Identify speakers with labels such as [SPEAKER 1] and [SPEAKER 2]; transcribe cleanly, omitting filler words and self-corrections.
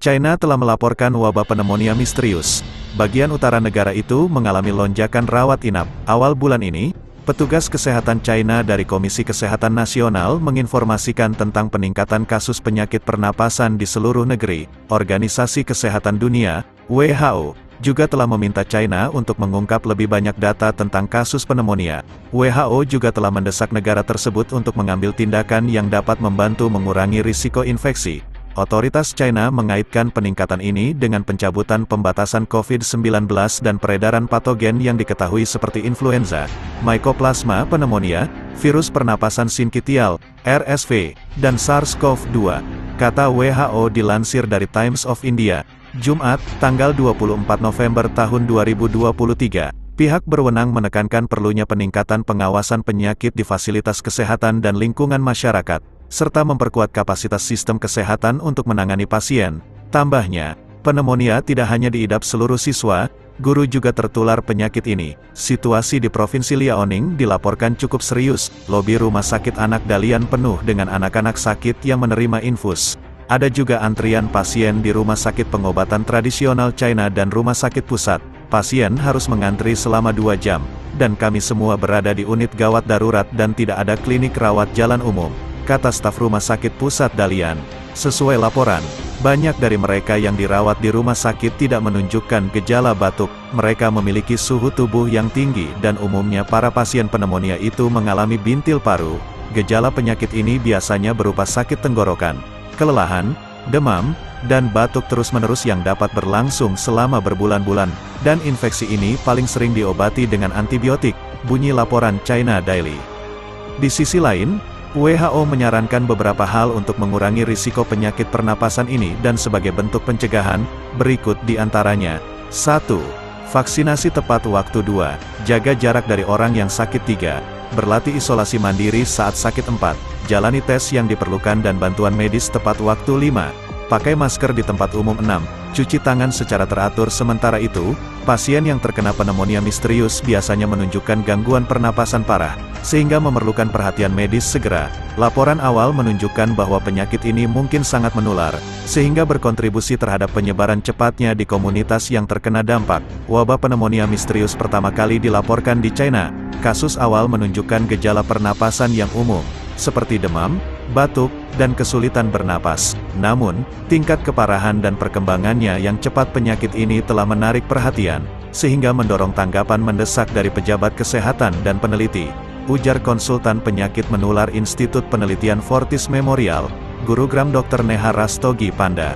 [SPEAKER 1] China telah melaporkan wabah pneumonia misterius. Bagian utara negara itu mengalami lonjakan rawat inap. Awal bulan ini, petugas kesehatan China dari Komisi Kesehatan Nasional menginformasikan tentang peningkatan kasus penyakit pernapasan di seluruh negeri. Organisasi Kesehatan Dunia, WHO, juga telah meminta China untuk mengungkap lebih banyak data tentang kasus pneumonia. WHO juga telah mendesak negara tersebut untuk mengambil tindakan yang dapat membantu mengurangi risiko infeksi. Otoritas China mengaitkan peningkatan ini dengan pencabutan pembatasan COVID-19 dan peredaran patogen yang diketahui seperti influenza, mycoplasma pneumonia, virus pernapasan sinkitial, RSV, dan SARS-CoV-2, kata WHO dilansir dari Times of India, Jumat, tanggal 24 November tahun 2023. Pihak berwenang menekankan perlunya peningkatan pengawasan penyakit di fasilitas kesehatan dan lingkungan masyarakat, serta memperkuat kapasitas sistem kesehatan untuk menangani pasien. Tambahnya, pneumonia tidak hanya diidap seluruh siswa, guru juga tertular penyakit ini. Situasi di Provinsi Liaoning dilaporkan cukup serius. Lobi rumah sakit anak Dalian penuh dengan anak-anak sakit yang menerima infus. Ada juga antrian pasien di rumah sakit pengobatan tradisional China dan rumah sakit pusat. Pasien harus mengantri selama 2 jam, dan kami semua berada di unit gawat darurat dan tidak ada klinik rawat jalan umum, kata staf rumah sakit pusat Dalian. Sesuai laporan, banyak dari mereka yang dirawat di rumah sakit tidak menunjukkan gejala batuk. Mereka memiliki suhu tubuh yang tinggi dan umumnya para pasien pneumonia itu mengalami bintil paru. Gejala penyakit ini biasanya berupa sakit tenggorokan, kelelahan, demam, dan batuk terus-menerus yang dapat berlangsung selama berbulan-bulan, dan infeksi ini paling sering diobati dengan antibiotik, bunyi laporan China Daily. Di sisi lain, WHO menyarankan beberapa hal untuk mengurangi risiko penyakit pernapasan ini dan sebagai bentuk pencegahan, berikut di antaranya. 1. Vaksinasi tepat waktu. 2. Jaga jarak dari orang yang sakit. 3. Berlatih isolasi mandiri saat sakit. 4. Jalani tes yang diperlukan dan bantuan medis tepat waktu. 5. Pakai masker di tempat umum. 6. Cuci tangan secara teratur. Sementara itu, pasien yang terkena pneumonia misterius biasanya menunjukkan gangguan pernapasan parah, sehingga memerlukan perhatian medis segera. Laporan awal menunjukkan bahwa penyakit ini mungkin sangat menular, sehingga berkontribusi terhadap penyebaran cepatnya di komunitas yang terkena dampak. Wabah pneumonia misterius pertama kali dilaporkan di China. Kasus awal menunjukkan gejala pernapasan yang umum, seperti demam, batuk, dan kesulitan bernapas. Namun, tingkat keparahan dan perkembangannya yang cepat penyakit ini telah menarik perhatian, sehingga mendorong tanggapan mendesak dari pejabat kesehatan dan peneliti, ujar konsultan penyakit menular Institut Penelitian Fortis Memorial, Gurugram Dr. Neha Rastogi Panda.